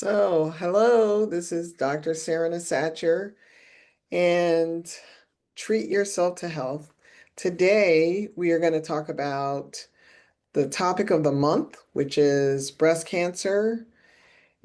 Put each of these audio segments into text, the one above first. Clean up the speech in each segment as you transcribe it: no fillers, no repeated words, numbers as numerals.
Hello, this is Dr. Serena Satcher, and treat yourself to health. Today, we are going to talk about the topic of the month, which is breast cancer.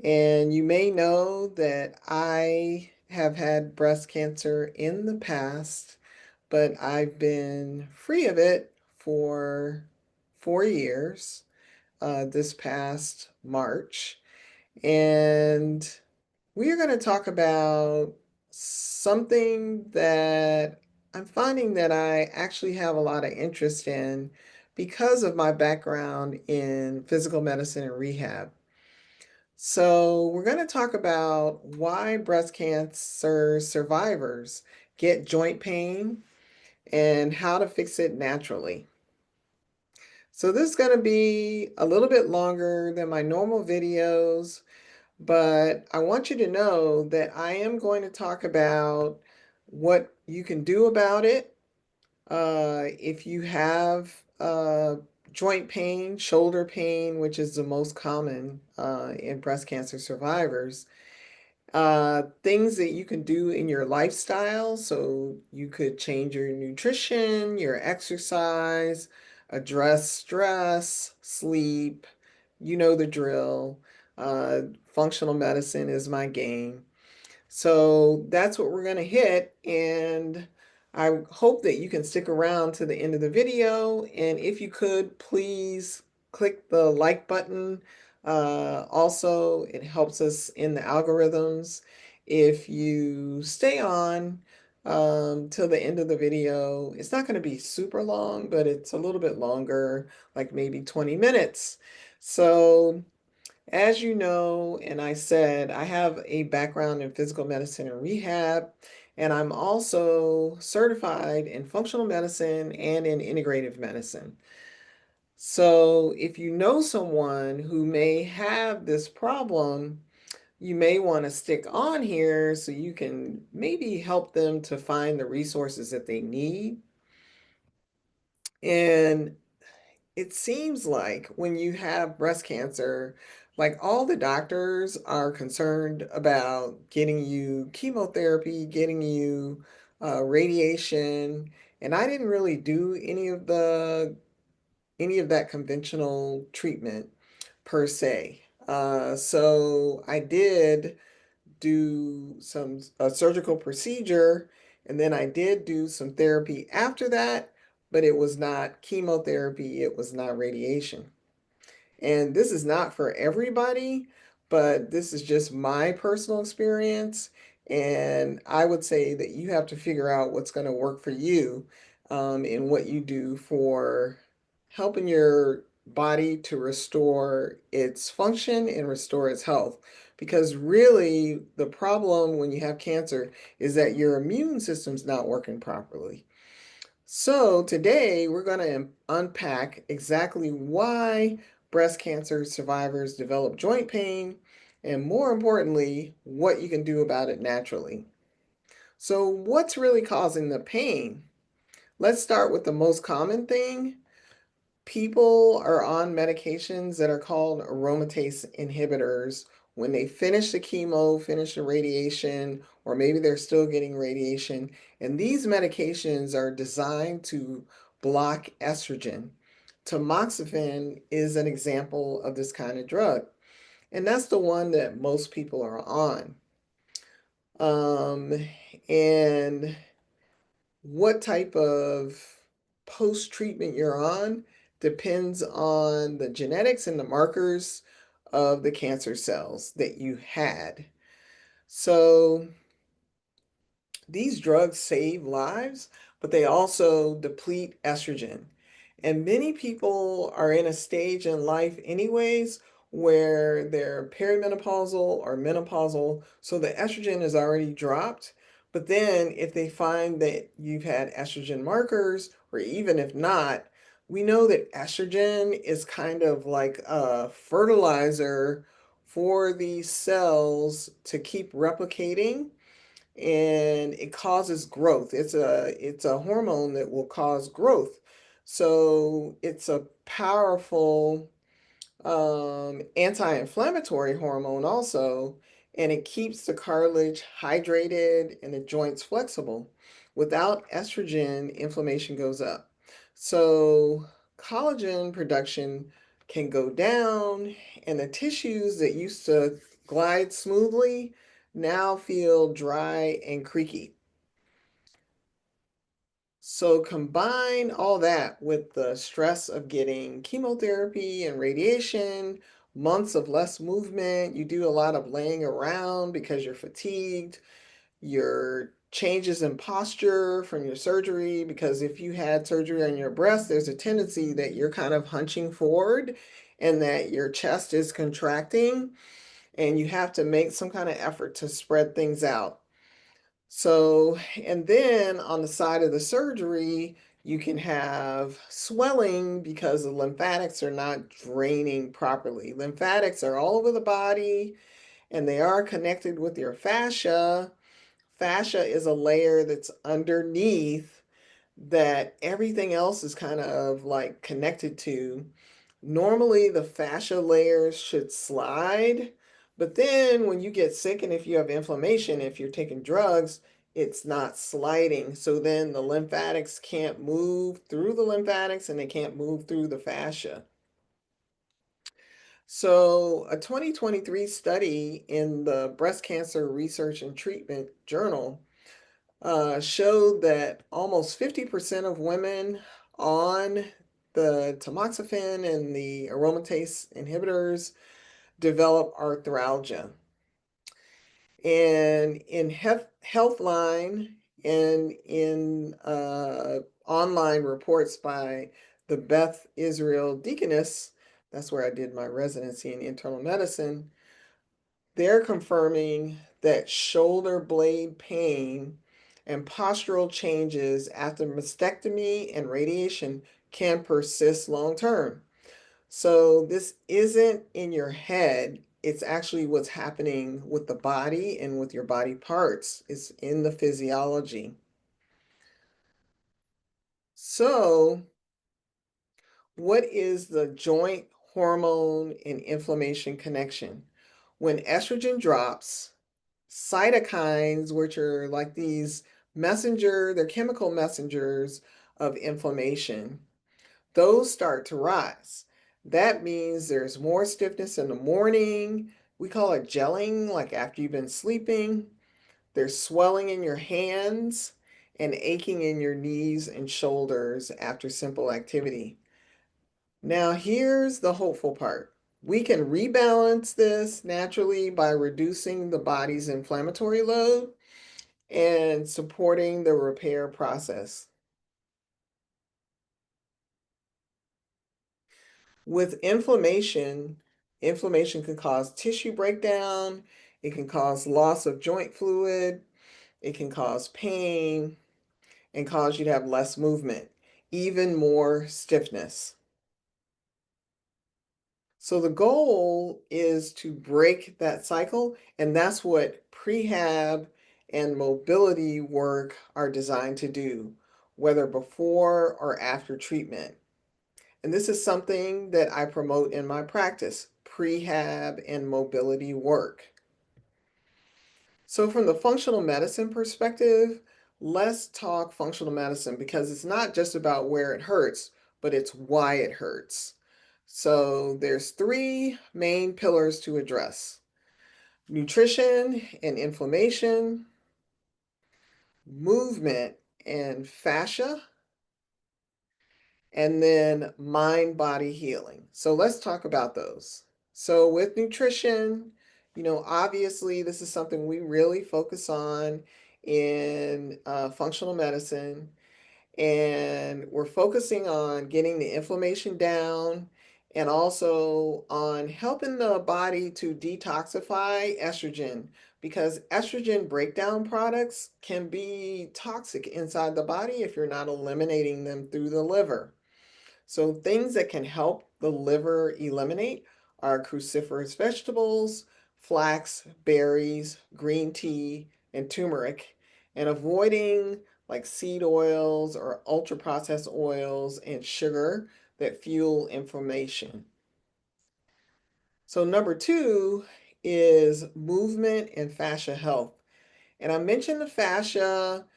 And you may know that I have had breast cancer in the past, but I've been free of it for 4 years, this past March. And we are going to talk about something that I'm finding that I actually have a lot of interest in because of my background in physical medicine and rehab. So, we're going to talk about why breast cancer survivors get joint pain and how to fix it naturally. So, this is going to be a little bit longer than my normal videos. But I want you to know that I am going to talk about what you can do about it. If you have joint pain, shoulder pain, which is the most common in breast cancer survivors, things that you can do in your lifestyle. So you could change your nutrition, your exercise, address stress, sleep. You know the drill. Functional medicine is my game. So that's what we're going to hit. And I hope that you can stick around to the end of the video. And if you could, please click the like button. Also, it helps us in the algorithms. If you stay on till the end of the video, it's not going to be super long, but it's a little bit longer, like maybe 20 minutes. So as you know, and I said, I have a background in physical medicine and rehab, and I'm also certified in functional medicine and in integrative medicine. So if you know someone who may have this problem, you may want to stick on here so you can maybe help them to find the resources that they need. And it seems like when you have breast cancer, like all the doctors are concerned about getting you chemotherapy, getting you radiation, and I didn't really do any of that conventional treatment per se. So I did do some a surgical procedure, and then I did do some therapy after that, but it was not chemotherapy, it was not radiation. And this is not for everybody, but this is just my personal experience. And I would say that you have to figure out what's going to work for you and what you do for helping your body to restore its function and restore its health. Because really, the problem when you have cancer is that your immune system's not working properly. So today we're going to unpack exactly why breast cancer survivors develop joint pain, and more importantly, what you can do about it naturally. So what's really causing the pain? Let's start with the most common thing. People are on medications that are called aromatase inhibitors. When they finish the chemo, finish the radiation, or maybe they're still getting radiation, and these medications are designed to block estrogen. Tamoxifen is an example of this kind of drug, and that's the one that most people are on. Um, and what type of post-treatment you're on depends on the genetics and the markers of the cancer cells that you had. So these drugs save lives, but they also deplete estrogen. And many people are in a stage in life, anyways, where they're perimenopausal or menopausal, so the estrogen is already dropped. But then, if they find that you've had estrogen markers, or even if not, we know that estrogen is kind of like a fertilizer for these cells to keep replicating, and it causes growth. It's a hormone that will cause growth. So it's a powerful anti-inflammatory hormone also, and it keeps the cartilage hydrated and the joints flexible. Without estrogen, inflammation goes up. So collagen production can go down, and the tissues that used to glide smoothly now feel dry and creaky. So combine all that with the stress of getting chemotherapy and radiation, months of less movement. You do a lot of laying around because you're fatigued, your changes in posture from your surgery, because if you had surgery on your breast, there's a tendency that you're kind of hunching forward and that your chest is contracting, and you have to make some kind of effort to spread things out. So, and then on the side of the surgery, you can have swelling because the lymphatics are not draining properly. Lymphatics are all over the body and they are connected with your fascia. Fascia is a layer that's underneath that everything else is kind of like connected to. Normally, the fascia layers should slide, but then when you get sick and if you have inflammation, if you're taking drugs, it's not sliding. So then the lymphatics can't move through the lymphatics and they can't move through the fascia. So, a 2023 study in the Breast Cancer Research and Treatment Journal showed that almost 50% of women on the tamoxifen and the aromatase inhibitors develop arthralgia. And in Healthline and in online reports by the Beth Israel Deaconess, that's where I did my residency in internal medicine, they're confirming that shoulder blade pain and postural changes after mastectomy and radiation can persist long term. So this isn't in your head. It's actually what's happening with the body and with your body parts. It's in the physiology. So, what is the joint hormone and inflammation connection? When estrogen drops, cytokines, which are like these they're chemical messengers of inflammation, those start to rise. That means there's more stiffness in the morning. We call it gelling, like after you've been sleeping. There's swelling in your hands and aching in your knees and shoulders after simple activity. Now, here's the hopeful part. We can rebalance this naturally by reducing the body's inflammatory load and supporting the repair process. With inflammation, inflammation can cause tissue breakdown, it can cause loss of joint fluid, it can cause pain, and cause you to have less movement, even more stiffness. So the goal is to break that cycle, and that's what prehab and mobility work are designed to do, whether before or after treatment. And this is something that I promote in my practice, prehab and mobility work. So from the functional medicine perspective, let's talk functional medicine because it's not just about where it hurts, but it's why it hurts. So there's three main pillars to address: nutrition and inflammation, movement and fascia, and then mind body healing. So let's talk about those. So, with nutrition, obviously, this is something we really focus on in functional medicine, and we're focusing on getting the inflammation down and also on helping the body to detoxify estrogen because estrogen breakdown products can be toxic inside the body if you're not eliminating them through the liver. So things that can help the liver eliminate are cruciferous vegetables, flax, berries, green tea, and turmeric, and avoiding like seed oils or ultra processed oils and sugar that fuel inflammation. So number two is movement and fascia health. And I mentioned the fascia.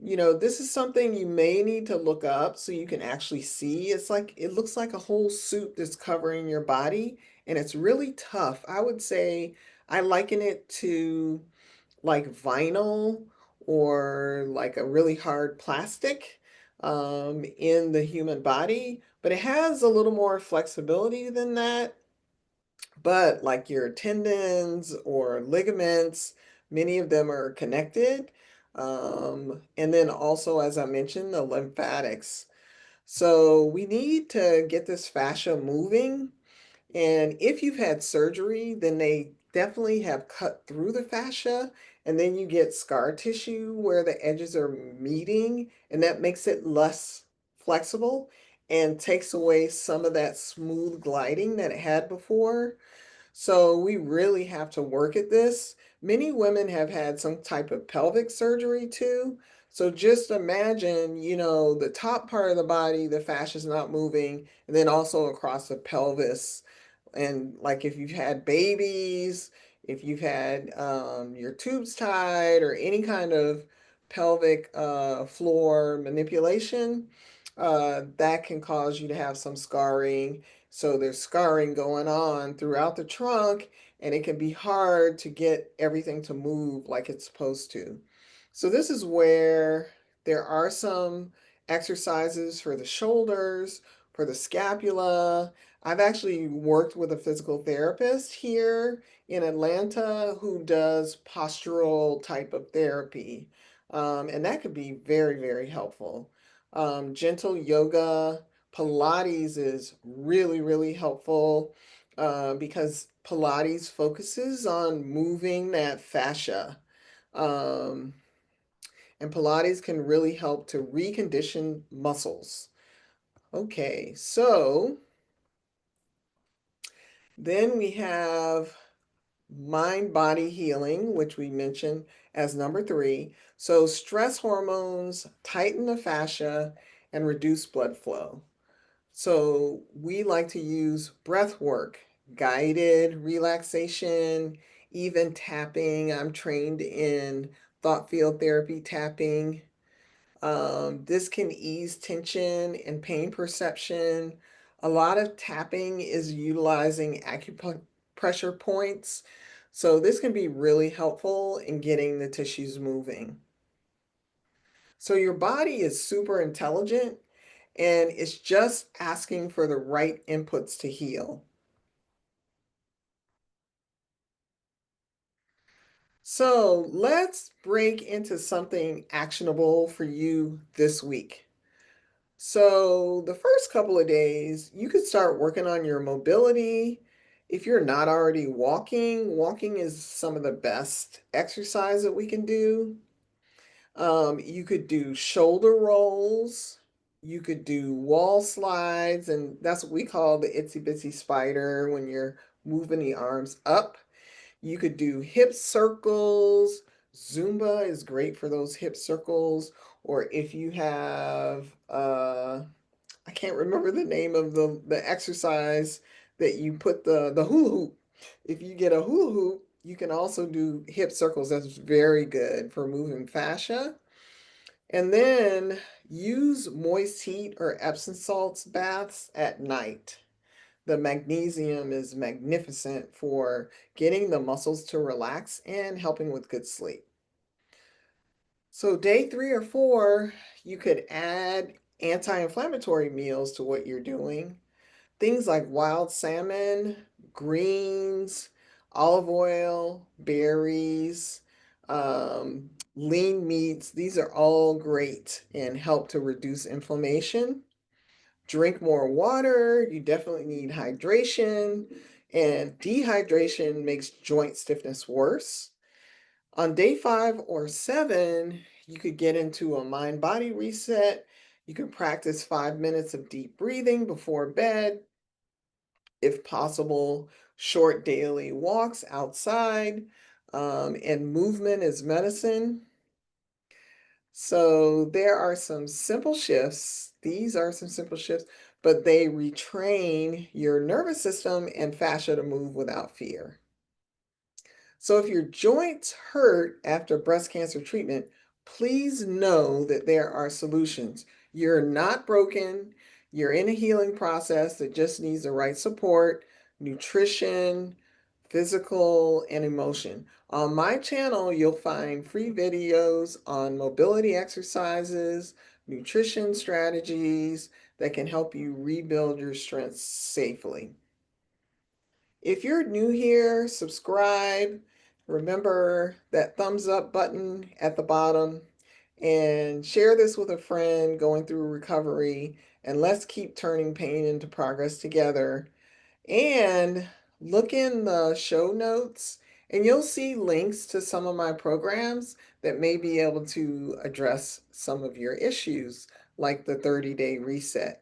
This is something you may need to look up so you can actually see. It looks like a whole suit that's covering your body, and it's really tough. I would say I liken it to like vinyl or like a really hard plastic in the human body, but it has a little more flexibility than that. But like your tendons or ligaments, many of them are connected. And then also, as I mentioned, the lymphatics. So we need to get this fascia moving. And if you've had surgery, then they definitely have cut through the fascia, and then you get scar tissue where the edges are meeting, and that makes it less flexible and takes away some of that smooth gliding that it had before. So we really have to work at this. Many women have had some type of pelvic surgery too. So just imagine, the top part of the body, the fascia is not moving, and then also across the pelvis. And like if you've had babies, if you've had your tubes tied or any kind of pelvic floor manipulation, that can cause you to have some scarring. So there's scarring going on throughout the trunk, and it can be hard to get everything to move like it's supposed to. So this is where there are some exercises for the shoulders, for the scapula. I've actually worked with a physical therapist here in Atlanta who does postural type of therapy. And that could be very, very helpful. Gentle yoga, Pilates is really, really helpful because Pilates focuses on moving that fascia. Um, and Pilates can really help to recondition muscles. Okay, so then we have mind body healing, which we mentioned as number three. So, stress hormones tighten the fascia and reduce blood flow. So we like to use breath work, guided relaxation, even tapping. I'm trained in thought field therapy tapping. This can ease tension and pain perception. A lot of tapping is utilizing acupressure points. So this can be really helpful in getting the tissues moving. So your body is super intelligent and it's just asking for the right inputs to heal. So let's break into something actionable for you this week. So the first couple of days, you could start working on your mobility. If you're not already walking, walking is some of the best exercise that we can do. You could do shoulder rolls. You could do wall slides, and that's what we call the itsy bitsy spider when you're moving the arms up. You could do hip circles. Zumba is great for those hip circles. Or if you have, I can't remember the name of the exercise that you put the hula hoop. If you get a hula hoop, you can also do hip circles. That's very good for moving fascia. And then use moist heat or Epsom salts baths at night. The magnesium is magnificent for getting the muscles to relax and helping with good sleep. So, day 3 or 4, you could add anti inflammatory meals to what you're doing. Things like wild salmon, greens, olive oil, berries, lean meats. These are all great and help to reduce inflammation. Drink more water. You definitely need hydration, and dehydration makes joint stiffness worse. On day 5 or 7, you could get into a mind body reset. You can practice 5 minutes of deep breathing before bed. If possible, short daily walks outside, and movement is medicine. So there are some simple shifts. These are some simple shifts but they retrain your nervous system and fascia to move without fear. So if your joints hurt after breast cancer treatment, please know that there are solutions. You're not broken. You're in a healing process that just needs the right support, nutrition, physical, and emotion. On my channel, you'll find free videos on mobility exercises, nutrition strategies that can help you rebuild your strength safely. If you're new here, subscribe. Remember that thumbs up button at the bottom and share this with a friend going through recovery. And let's keep turning pain into progress together. And look in the show notes and you'll see links to some of my programs that may be able to address some of your issues, like the 30-day reset.